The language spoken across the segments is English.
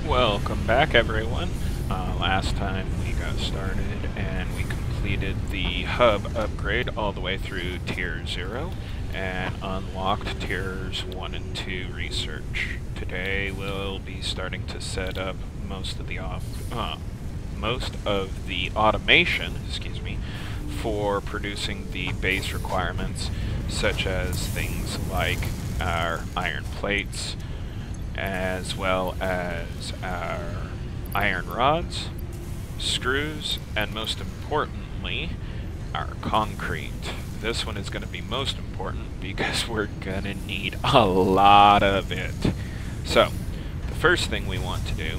Welcome back, everyone. Last time we got started and we completed the hub upgrade all the way through Tier 0 and unlocked Tiers 1 and 2 research. Today we'll be starting to set up most of the automation, for producing the base requirements, such as things like our iron plates, as well as our iron rods, screws, and most importantly, our concrete. This one is going to be most important because we're going to need a lot of it. So, the first thing we want to do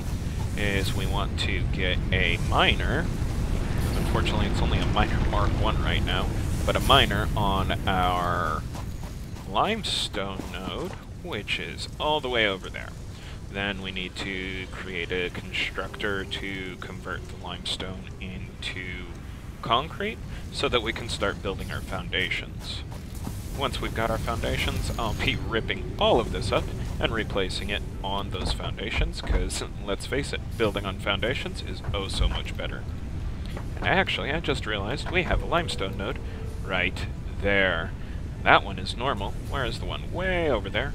is we want to get a miner. Unfortunately, it's only a miner Mark 1 right now, but a miner on our limestone node, which is all the way over there. Then we need to create a constructor to convert the limestone into concrete so that we can start building our foundations. Once we've got our foundations, I'll be ripping all of this up and replacing it on those foundations, because let's face it, building on foundations is oh so much better. And actually, I just realized we have a limestone node right there. That one is normal, whereas the one way over there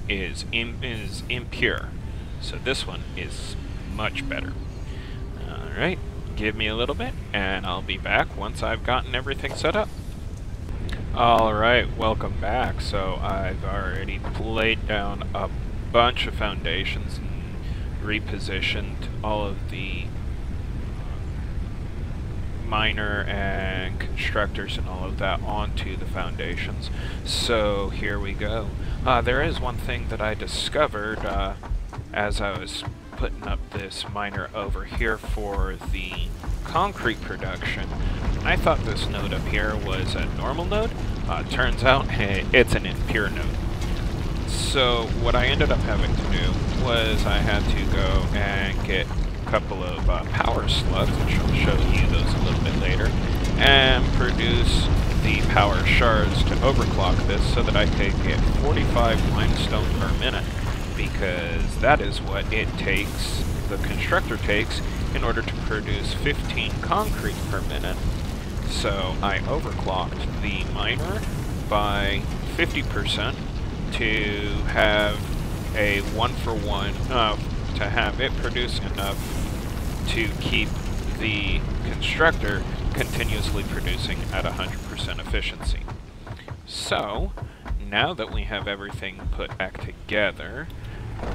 is impure. So this one is much better. Alright, give me a little bit, and I'll be back once I've gotten everything set up. Alright, welcome back. So I've already laid down a bunch of foundations and repositioned all of the miner and constructors and all of that onto the foundations. So here we go. There is one thing that I discovered as I was putting up this miner over here for the concrete production. I thought this node up here was a normal node. Turns out it's an impure node. So what I ended up having to do was I had to go and get couple of power slugs, which I'll show you those a little bit later, and produce the power shards to overclock this so that I could get 45 limestone per minute, because that is what it takes, the constructor takes, in order to produce 15 concrete per minute. So I overclocked the miner by 50% to have a 1-for-1, to have it produce enough to keep the constructor continuously producing at 100% efficiency. So, now that we have everything put back together,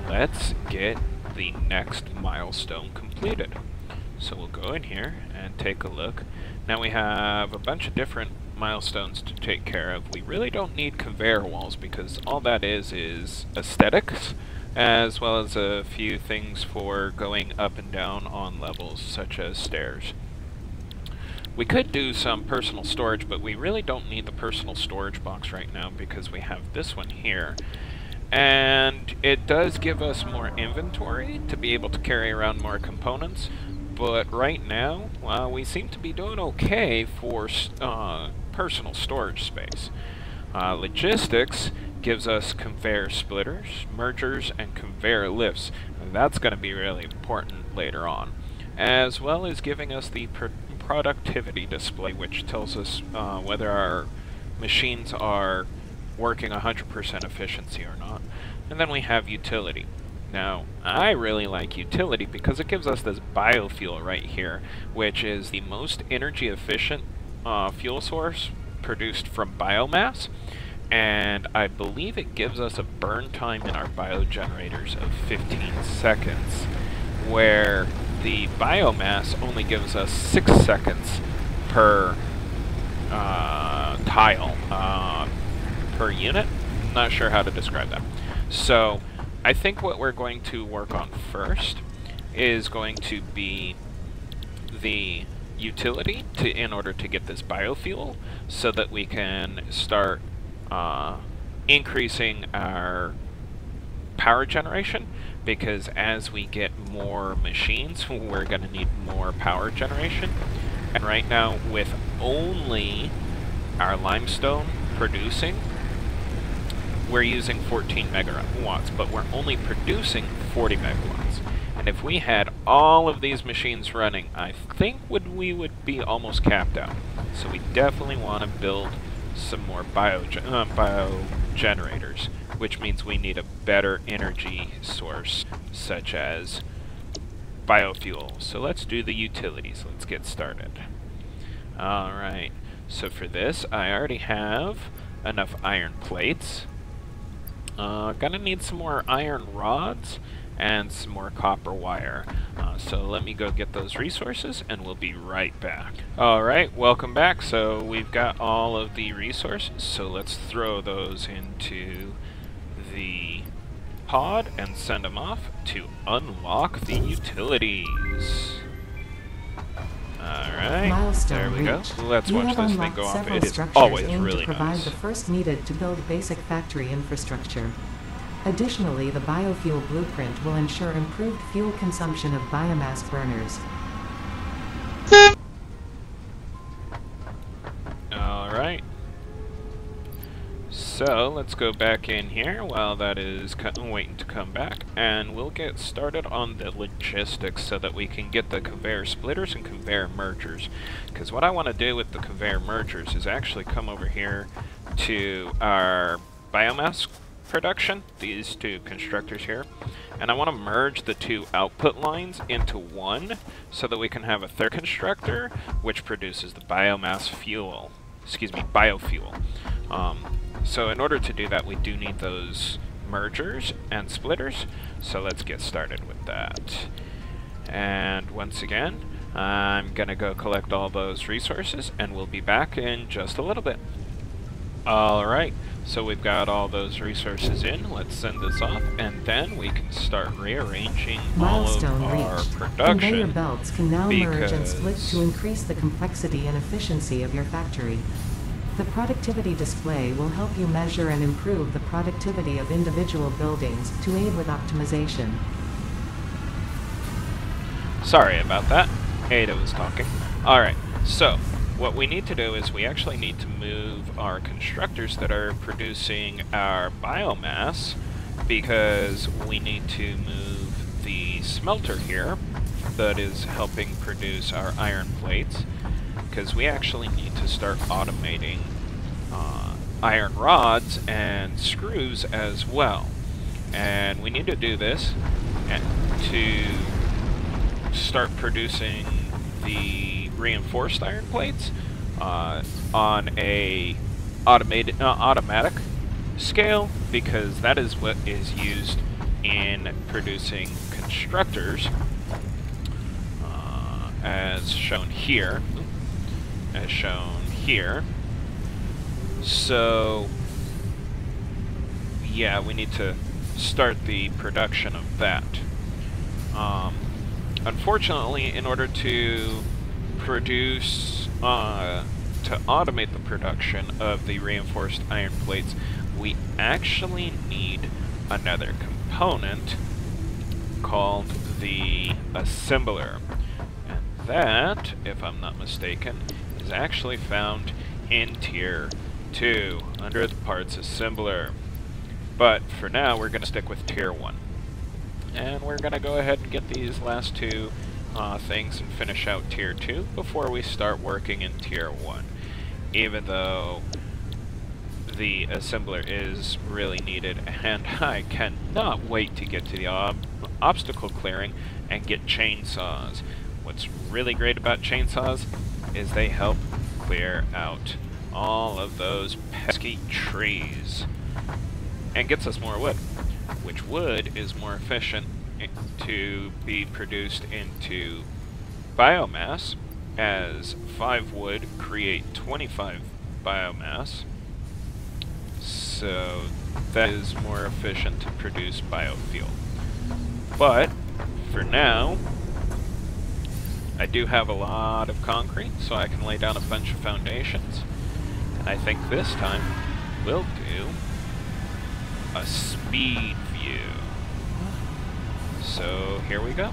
let's get the next milestone completed. So we'll go in here and take a look. Now we have a bunch of different milestones to take care of. We really don't need conveyor walls because all that is aesthetics, as well as a few things for going up and down on levels, such as stairs. We could do some personal storage, but we really don't need the personal storage box right now because we have this one here. And it does give us more inventory to be able to carry around more components, but right now, we seem to be doing okay for personal storage space. Logistics gives us conveyor splitters, mergers, and conveyor lifts. And that's going to be really important later on, as well as giving us the productivity display, which tells us whether our machines are working 100% efficiency or not. And then we have utility. Now, I really like utility because it gives us this biofuel right here, which is the most energy efficient fuel source produced from biomass. And I believe it gives us a burn time in our biogenerators of 15 seconds, where the biomass only gives us 6 seconds per tile, per unit. I'm not sure how to describe that. So I think what we're going to work on first is going to be the utility in order to get this biofuel so that we can start increasing our power generation, because as we get more machines, we're going to need more power generation. And right now, with only our limestone producing, we're using 14 megawatts, but we're only producing 40 megawatts. And if we had all of these machines running, I think we would be almost capped out. So we definitely want to build some more bio generators, which means we need a better energy source, such as biofuel. So let's do the utilities. Let's get started. Alright, so for this, I already have enough iron plates. Gonna need some more iron rods and some more copper wire. So let me go get those resources and we'll be right back. Alright, welcome back. So we've got all of the resources, so let's throw those into the pod and send them off to unlock the utilities. Alright, there we go. Let's watch this thing go off. It is always really provide nice. the first needed to build basic factory infrastructure. Additionally, the biofuel blueprint will ensure improved fuel consumption of biomass burners. Alright. So, let's go back in here while that is waiting to come back, and we'll get started on the logistics so that we can get the conveyor splitters and conveyor mergers. Because what I want to do with the conveyor mergers is actually come over here to our biomass production, these two constructors here, and I want to merge the two output lines into one so that we can have a third constructor which produces the biomass fuel, biofuel. So in order to do that, we do need those mergers and splitters, so let's get started with that. And once again, I'm gonna go collect all those resources and we'll be back in just a little bit. Alright, so we've got all those resources in. Let's send this off, and then we can start rearranging Milestone all of our reached. production. Conveyor belts can now merge and split to increase the complexity and efficiency of your factory. The productivity display will help you measure and improve the productivity of individual buildings to aid with optimization. Sorry about that. Ada was talking. Alright, so what we need to do is we actually need to move our constructors that are producing our biomass, because we need to move the smelter here that is helping produce our iron plates, because we actually need to start automating iron rods and screws as well. And we need to do this to start producing the reinforced iron plates on a automatic scale, because that is what is used in producing constructors, as shown here. So yeah, we need to start the production of that. Unfortunately, in order to produce, to automate the production of the reinforced iron plates, we actually need another component called the assembler. And that, if I'm not mistaken, is actually found in Tier 2, under the parts assembler. But for now, we're going to stick with Tier 1. And we're going to go ahead and get these last two things and finish out Tier 2 before we start working in Tier 1. Even though the assembler is really needed, and I cannot wait to get to the obstacle clearing and get chainsaws. What's really great about chainsaws is they help clear out all of those pesky trees and gets us more wood, which wood is more efficient to be produced into biomass, as 5 wood create 25 biomass, so that is more efficient to produce biofuel. But for now, I do have a lot of concrete, so I can lay down a bunch of foundations, and I think this time we'll do a speed view. So here we go.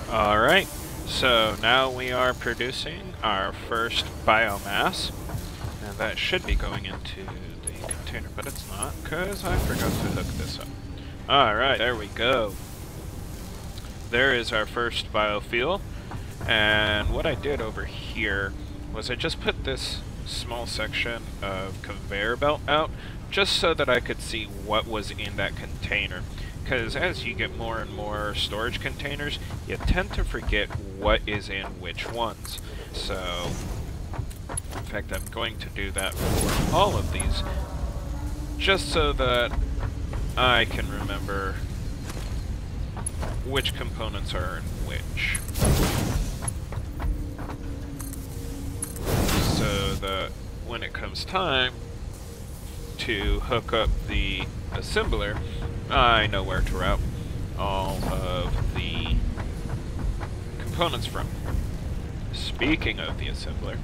Alright, so now we are producing our first biomass, and that should be going into the container, but it's not, because I forgot to hook this up. Alright, there we go. There is our first biofuel, and what I did over here was I just put this small section of conveyor belt out, just so that I could see what was in that container. Because as you get more and more storage containers, you tend to forget what is in which ones. So, in fact, I'm going to do that for all of these, just so that I can remember which components are in which. So that when it comes time to hook up the assembler, I know where to route all of the components from. Speaking of the assembler,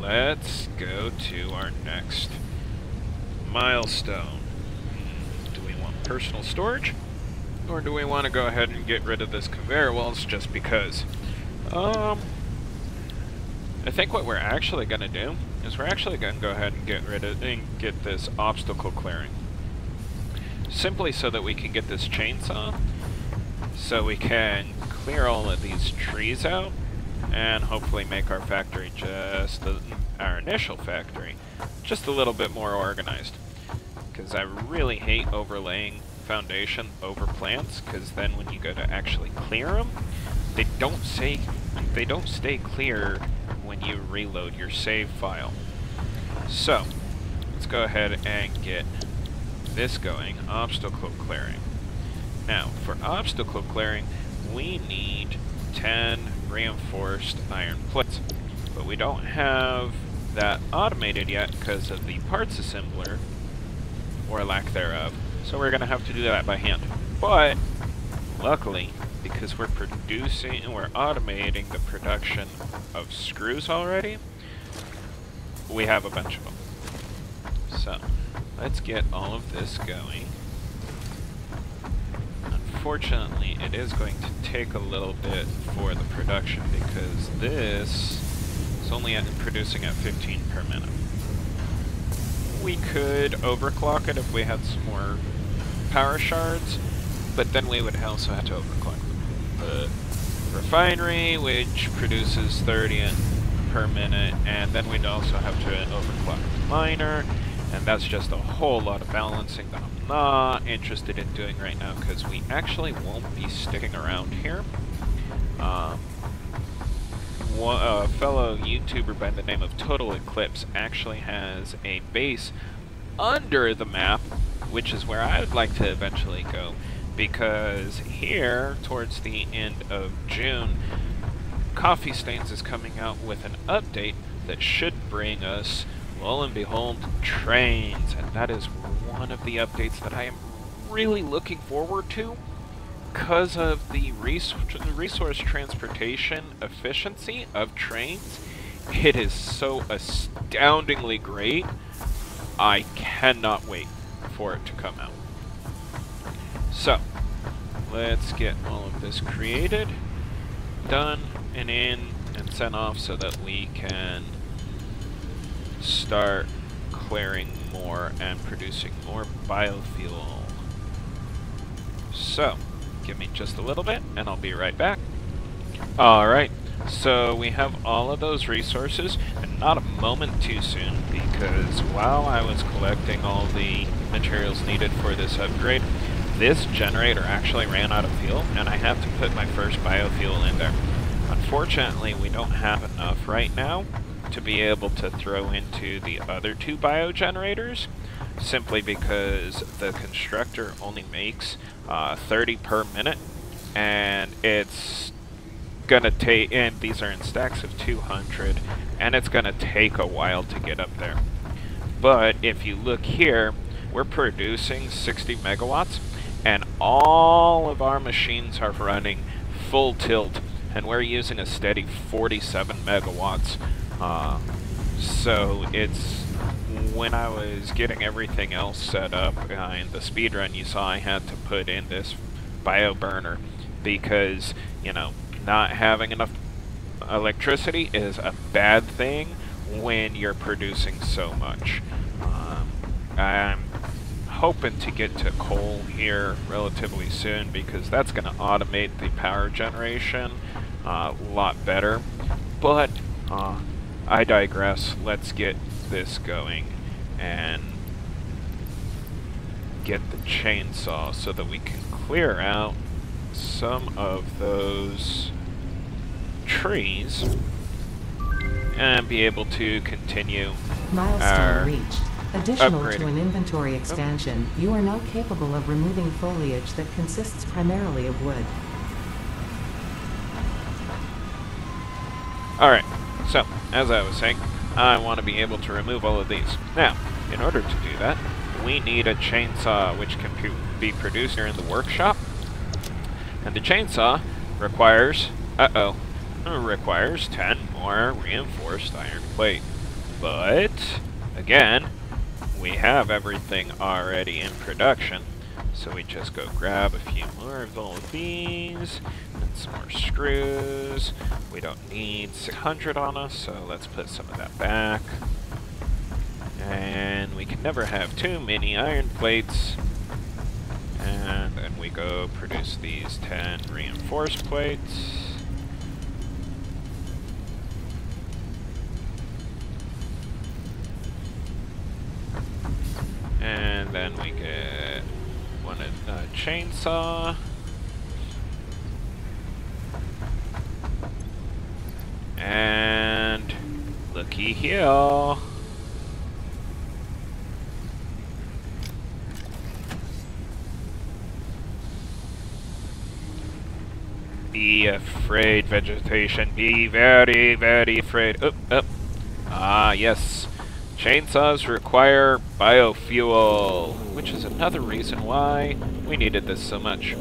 let's go to our next milestone. Do we want personal storage? Or do we want to go ahead and get rid of this conveyor wells just because? I think what we're actually going to do is we're actually going to go ahead and get rid of and get this obstacle clearing. Simply so that we can get this chainsaw, so we can clear all of these trees out, and hopefully make our factory our initial factory, just a little bit more organized. Because I really hate overlaying foundation over plants, because then when you go to actually clear them, they don't stay clear when you reload your save file. So, let's go ahead and get this going, obstacle clearing. Now, for obstacle clearing, we need 10 reinforced iron plates, but we don't have that automated yet because of the parts assembler, or lack thereof, so we're going to have to do that by hand. But luckily, because we're automating the production of screws already, we have a bunch of them. So, let's get all of this going. Unfortunately, it is going to take a little bit for the production because this is only producing at 15 per minute. We could overclock it if we had some more power shards, but then we would also have to overclock the refinery, which produces 30 per minute, and then we'd also have to overclock the miner, and that's just a whole lot of balancing that I'm not interested in doing right now because we actually won't be sticking around here. A fellow YouTuber by the name of Total Eclipse actually has a base under the map, which is where I would like to eventually go, because here, towards the end of June, Coffee Stains is coming out with an update that should bring us, lo and behold, trains, and that is one of the updates that I am really looking forward to because of the resource transportation efficiency of trains. It is so astoundingly great. I cannot wait for it to come out. So, let's get all of this created, done, and in, and sent off so that we can start clearing more and producing more biofuel. So, give me just a little bit, and I'll be right back. Alright, so we have all of those resources, and not a moment too soon, because while I was collecting all the materials needed for this upgrade, this generator actually ran out of fuel, and I have to put my first biofuel in there. Unfortunately, we don't have enough right now to be able to throw into the other two biogenerators, simply because the constructor only makes 30 per minute, and it's gonna take, and these are in stacks of 200, and it's gonna take a while to get up there. But if you look here, we're producing 60 megawatts, and all of our machines are running full tilt, and we're using a steady 47 megawatts. So it's, when I was getting everything else set up in the speedrun, you saw I had to put in this bio burner because, you know, not having enough electricity is a bad thing when you're producing so much. I'm hoping to get to coal here relatively soon because that's going to automate the power generation a lot better. But I digress. Let's get this going and get the chainsaw so that we can clear out some of those trees and be able to continue Milestone reached. Additional upgrading. to an inventory expansion, you are now capable of removing foliage that consists primarily of wood. Alright, so, as I was saying, I want to be able to remove all of these. Now, in order to do that, we need a chainsaw which can be produced here in the workshop. And the chainsaw requires, requires 10 more reinforced iron plate. But, again, we have everything already in production. So we just go grab a few more of all of these, and some more screws. We don't need 600 on us, so let's put some of that back. And we can never have too many iron plates. And then we go produce these 10 reinforced plates. And then we get a chainsaw. And looky here. Be afraid, vegetation. Be very, very afraid. Ah, yes. Chainsaws require biofuel, which is another reason why we needed this so much.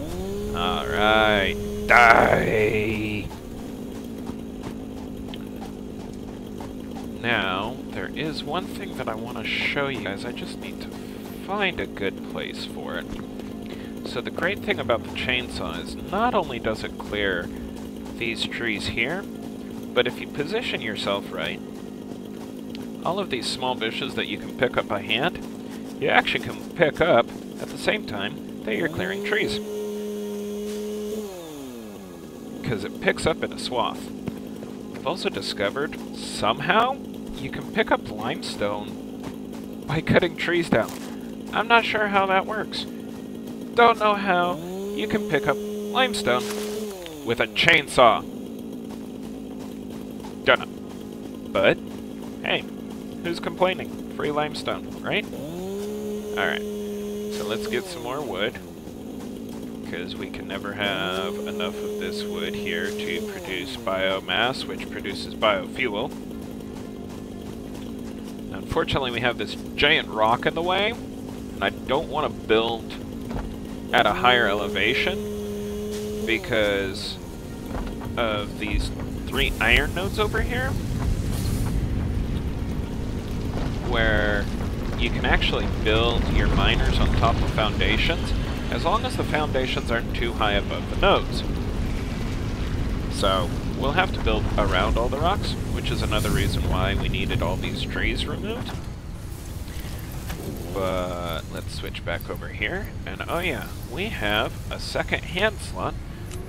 Alright. Die! Now, there is one thing that I want to show you guys. I just need to find a good place for it. So the great thing about the chainsaw is not only does it clear these trees here, but if you position yourself right, all of these small bushes that you can pick up by hand, you actually can pick up at the same time that you're clearing trees. Because it picks up in a swath. I've also discovered, somehow, you can pick up limestone by cutting trees down. I'm not sure how that works. Don't know how you can pick up limestone with a chainsaw. Don't know. But, hey, who's complaining? Free limestone, right? Alright, so let's get some more wood, because we can never have enough of this wood here to produce biomass, which produces biofuel. Unfortunately, we have this giant rock in the way, and I don't want to build at a higher elevation because of these 3 iron nodes over here, where you can actually build your miners on top of foundations, as long as the foundations aren't too high above the nodes. So, we'll have to build around all the rocks, which is another reason why we needed all these trees removed. But let's switch back over here, and oh yeah, we have a second hand slot,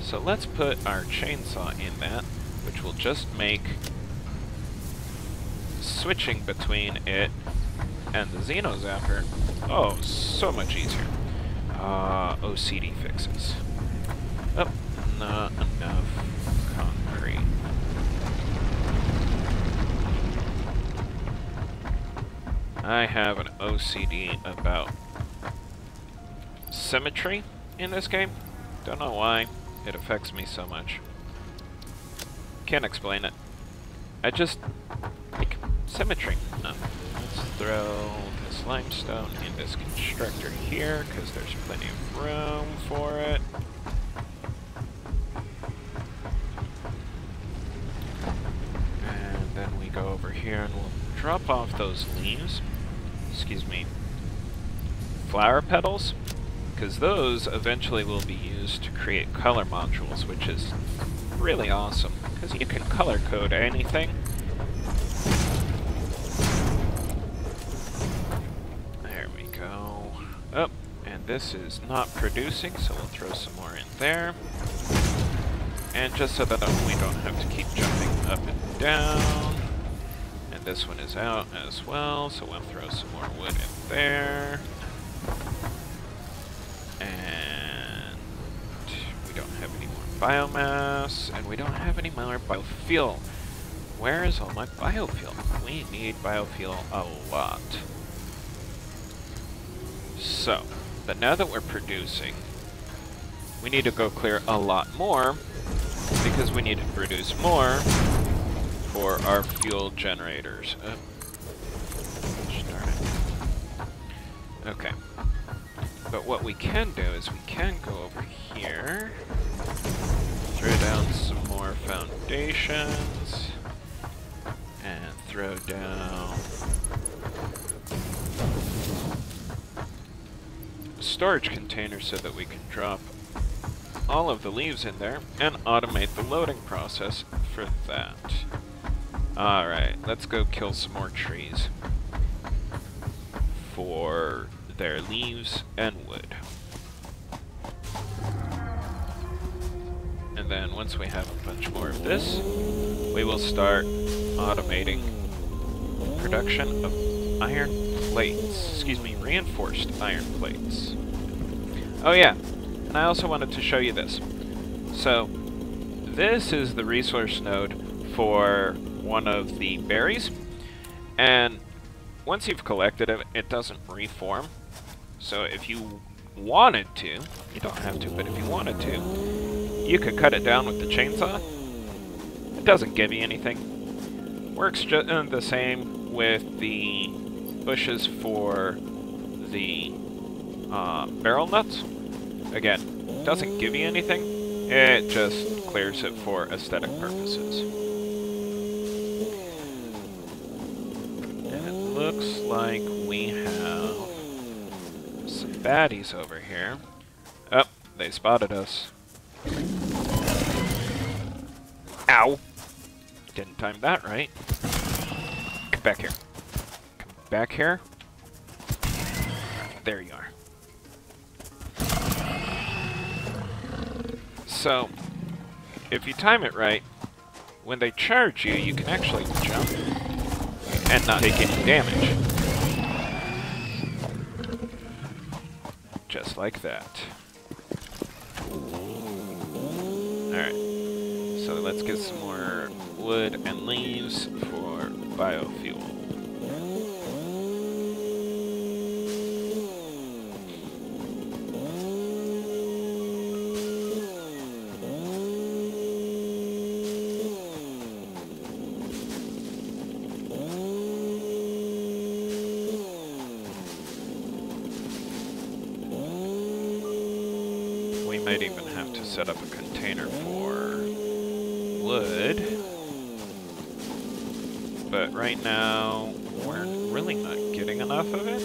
so let's put our chainsaw in that, which will just make switching between it and the Xenozapper, oh, so much easier. OCD fixes. Oh, not enough concrete. I have an OCD about symmetry in this game. Don't know why it affects me so much. Can't explain it. I just like symmetry. No. Let's throw this limestone in this constructor here, because there's plenty of room for it. And then we go over here and we'll drop off those leaves. Excuse me. Flower petals, because those eventually will be used to create color modules, which is really awesome, because you can color code anything. Oh, and this is not producing, so we'll throw some more in there. And just so that we don't have to keep jumping up and down. And this one is out as well, so we'll throw some more wood in there. And we don't have any more biomass, and we don't have any more biofuel. Where is all my biofuel? We need biofuel a lot. So, but now that we're producing, we need to go clear a lot more, because we need to produce more for our fuel generators. Darn it. Okay. But what we can do is we can go over here, throw down some more foundations, and throw down storage container so that we can drop all of the leaves in there and automate the loading process for that. Alright, let's go kill some more trees for their leaves and wood. And then once we have a bunch more of this, we will start automating production of iron plates. Excuse me, reinforced iron plates. Oh yeah, and I also wanted to show you this. So, this is the resource node for one of the berries, and once you've collected it, it doesn't reform. So if you wanted to, you don't have to, but if you wanted to, you could cut it down with the chainsaw. It doesn't give you anything. Works just the same with the bushes for the barrel nuts. Again, doesn't give you anything. It just clears it for aesthetic purposes. And it looks like we have some baddies over here. Oh, they spotted us. Ow! Didn't time that right. Come back here. Come back here. There you are. So, if you time it right, when they charge you, you can actually jump and not take any damage. Just like that. Alright, so let's get some more wood and leaves for biofuel. Might even have to set up a container for wood, but right now we're really not getting enough of it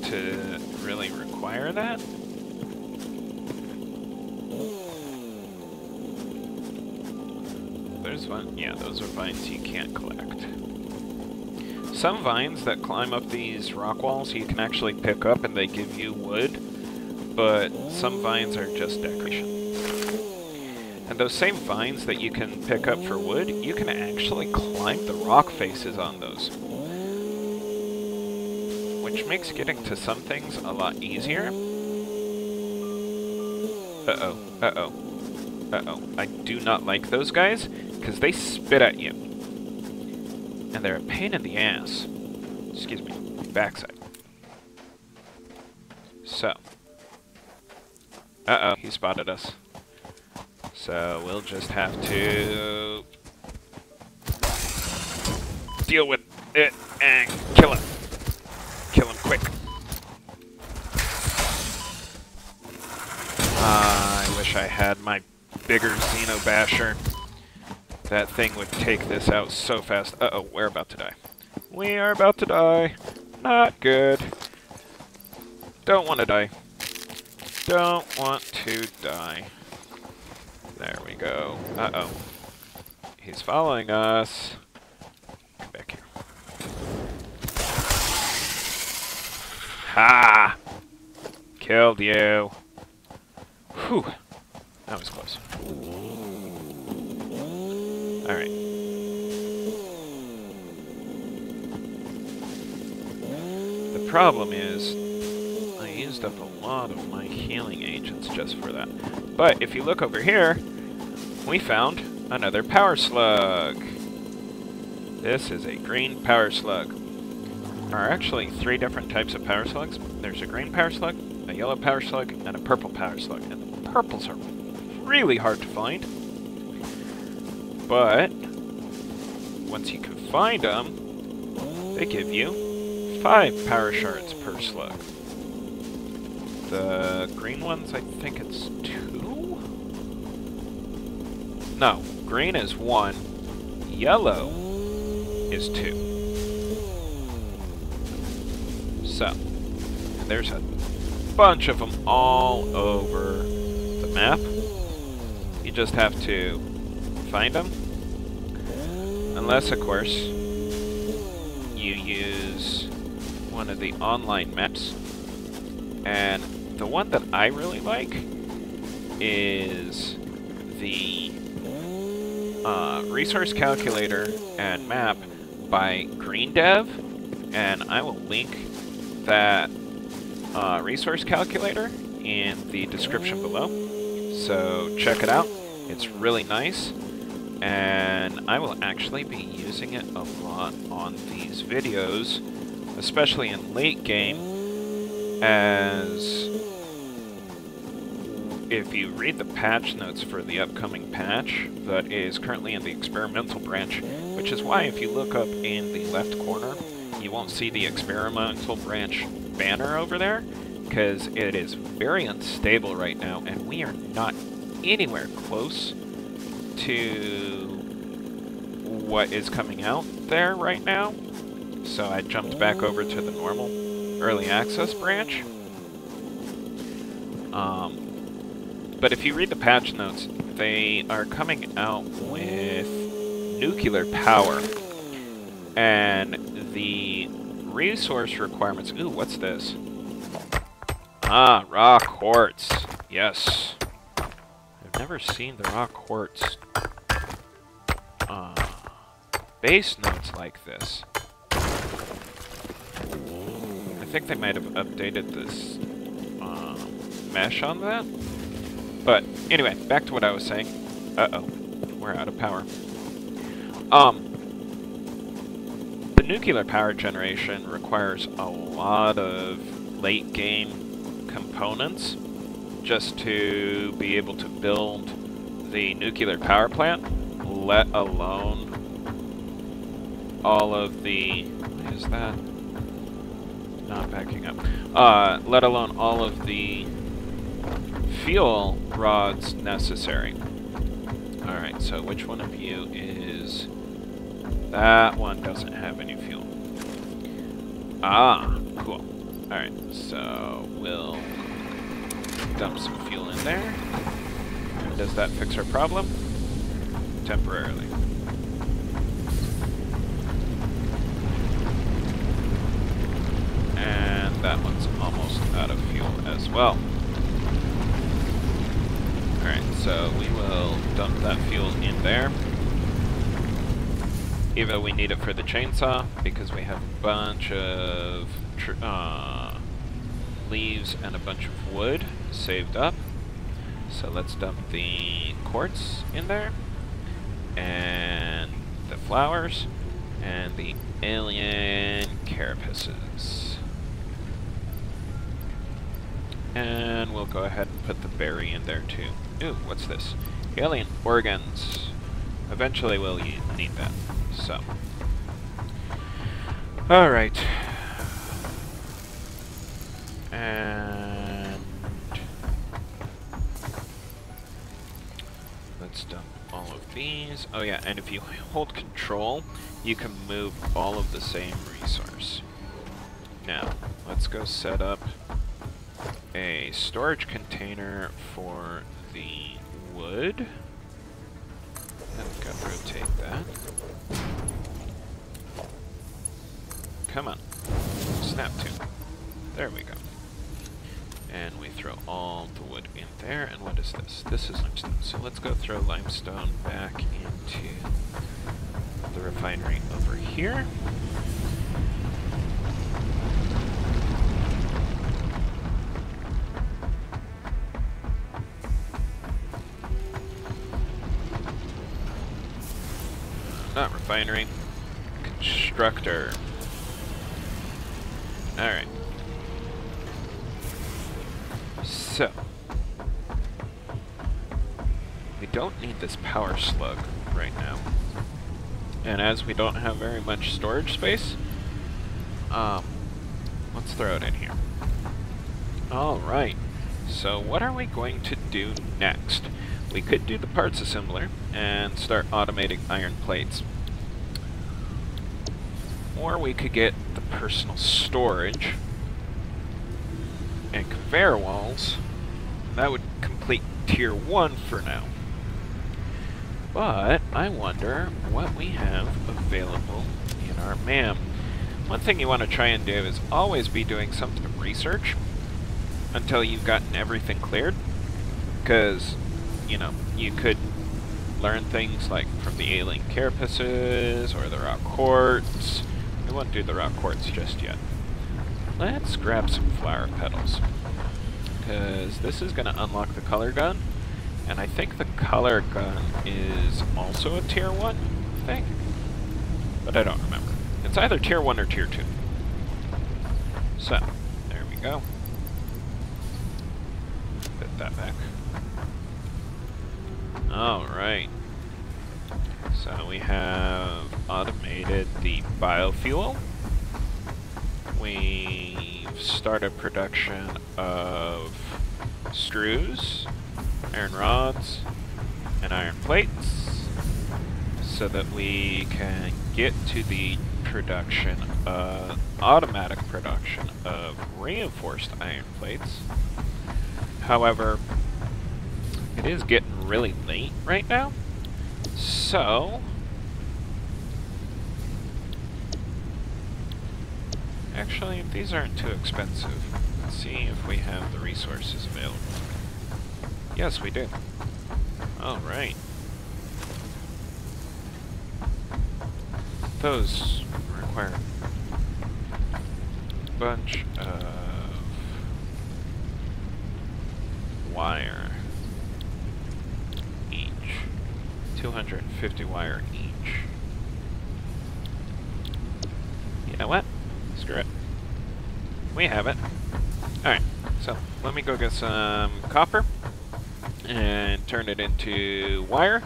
to really require that. There's one, yeah, those are vines you can't collect. Some vines that climb up these rock walls you can actually pick up and they give you wood. But some vines are just decoration. And those same vines that you can pick up for wood, you can actually climb the rock faces on those. Which makes getting to some things a lot easier. Uh-oh, uh-oh, uh-oh. I do not like those guys, because they spit at you. And they're a pain in the ass. Excuse me, backside. So. Uh-oh, he spotted us. So we'll just have to deal with it and kill him. Kill him quick. I wish I had my bigger Xeno Basher. That thing would take this out so fast. Uh-oh, we're about to die. We are about to die. Not good. Don't want to die. Don't want to die. There we go. Uh-oh. He's following us. Come back here. Ha! Killed you. Whew. That was close. Alright. The problem is, I used up a lot of my healing agents just for that. But if you look over here, we found another power slug. This is a green power slug. There are actually 3 different types of power slugs. There's a green power slug, a yellow power slug, and a purple power slug. And the purples are really hard to find. But once you can find them, they give you 5 power shards per slug. The green ones, I think it's 2? No, green is 1, yellow is 2. So, there's a bunch of them all over the map. You just have to find them. Unless, of course, you use one of the online maps. And the one that I really like is the resource calculator and map by GreenDev, and I will link that resource calculator in the description below. So check it out. It's really nice, and I will actually be using it a lot on these videos, especially in late game, as if you read the patch notes for the upcoming patch that is currently in the experimental branch, which is why if you look up in the left corner, you won't see the experimental branch banner over there, because it is very unstable right now, and we are not anywhere close to what is coming out there right now. So I jumped back over to the normal early access branch. But if you read the patch notes, they are coming out with nuclear power. And the resource requirements... Ooh, what's this? Ah, raw quartz. Yes. I've never seen the raw quartz base notes like this. I think they might have updated this mesh on that. But anyway, back to what I was saying. Uh-oh, we're out of power. The nuclear power generation requires a lot of late game components just to be able to build the nuclear power plant, let alone all of the... What is that? Not backing up. Let alone all of the fuel rods necessary. Alright, so which one of you is... That one doesn't have any fuel. Ah, cool. Alright, so we'll dump some fuel in there. And does that fix our problem? Temporarily. And that one's almost out of fuel as well. Alright, so we will dump that fuel in there. Even though we need it for the chainsaw, because we have a bunch of leaves and a bunch of wood saved up. So let's dump the quartz in there, and the flowers, and the alien carapaces. And we'll go ahead and put the berry in there too. Ooh, what's this? Alien organs. Eventually we'll need that. So. Alright. And let's dump all of these. Oh yeah, and if you hold control, you can move all of the same resource. Now, let's go set up a storage container for the wood. And we gotta rotate that. Come on. Snap to. There we go. And we throw all the wood in there. And what is this? This is limestone. So let's go throw limestone back into the refinery over here. Not refinery. Constructor. Alright. So. We don't need this power slug right now. And as we don't have very much storage space, let's throw it in here. Alright. So what are we going to do next? We could do the parts assembler and start automating iron plates. Or we could get the personal storage and conveyor walls. That would complete tier 1 for now. But I wonder what we have available in our MAM. One thing you want to try and do is always be doing some research until you've gotten everything cleared. Because, you know, you could learn things like from the alien carapaces or the raw quartz. We won't do the raw quartz just yet. Let's grab some flower petals, because this is going to unlock the color gun, and I think the color gun is also a tier 1 thing, but I don't remember. It's either tier 1 or tier 2. So, there we go. Put that back. Alright. So we have automated the biofuel, we've started production of screws, iron rods, and iron plates, so that we can get to the production, automatic production of reinforced iron plates. However, it is getting really late right now, so actually these aren't too expensive. Let's see if we have the resources available. Yes, we do. Alright. Those require a bunch of wire each. 250 wire each. You know what? Screw it. We have it. Alright, so let me go get some copper and turn it into wire.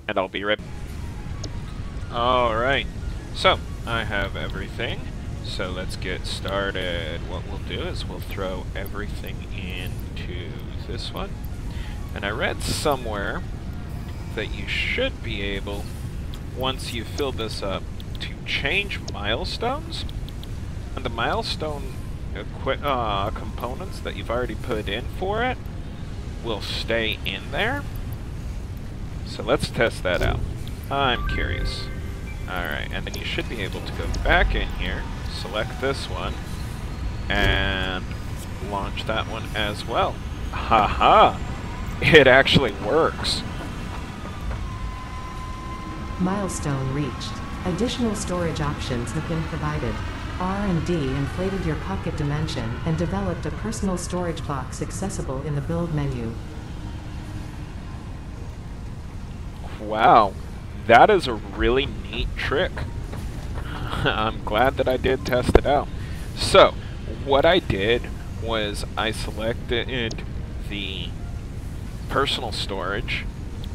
And I'll be right back. Alright, so I have everything. So let's get started. What we'll do is we'll throw everything into this one. And I read somewhere that you should be able, once you fill this up, to change milestones. And the milestone components that you've already put in for it will stay in there. So let's test that out. I'm curious. Alright, and then you should be able to go back in here, select this one, and launch that one as well. Haha! It actually works! Milestone reached. Additional storage options have been provided. R&D inflated your pocket dimension and developed a personal storage box accessible in the build menu. Wow, that is a really neat trick. I'm glad that I did test it out. So, what I did was I selected the personal storage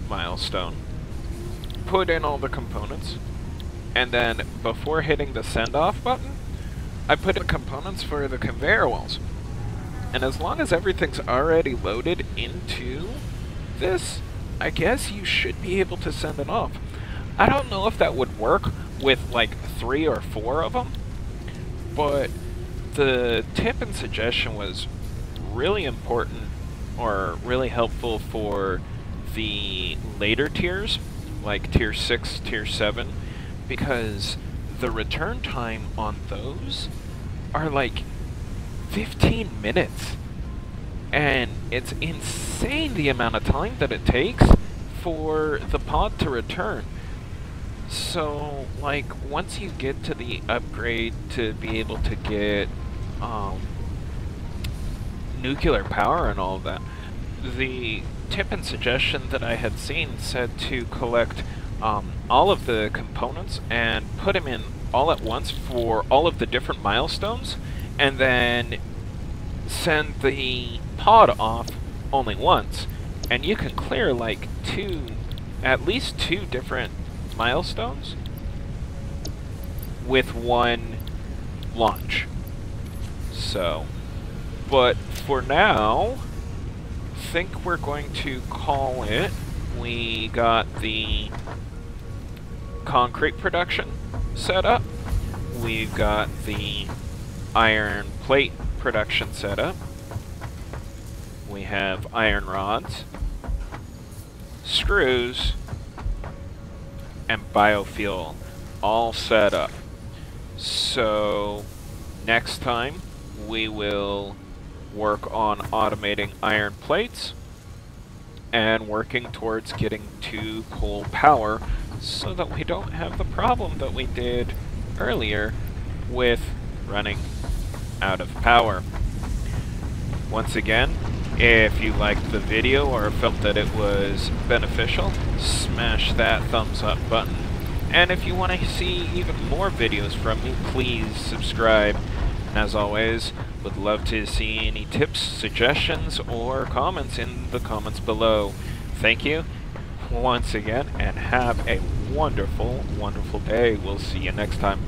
milestone, put in all the components, and then before hitting the send off button, I put in components for the conveyor wells. And as long as everything's already loaded into this, I guess you should be able to send it off. I don't know if that would work with like 3 or 4 of them, but the tip and suggestion was really important, or really helpful for the later tiers, like tier 6, tier 7, because the return time on those are like 15 minutes. And it's insane the amount of time that it takes for the pod to return. So, like, once you get to the upgrade to be able to get nuclear power and all of that, the tip and suggestion that I had seen said to collect all of the components and put them in all at once for all of the different milestones, and then send the pod off only once, and you can clear like at least two different milestones with one launch. So, but for now, I think we're going to call it. We got the concrete production set up. We've got the iron plate production set up. We have iron rods, screws, and biofuel all set up. So next time we will work on automating iron plates and working towards getting to coal power, so that we don't have the problem that we did earlier with running out of power. Once again, if you liked the video or felt that it was beneficial, smash that thumbs up button. And if you want to see even more videos from me, please subscribe. And as always, would love to see any tips, suggestions, or comments in the comments below. Thank you once again, and have a wonderful, wonderful day. We'll see you next time.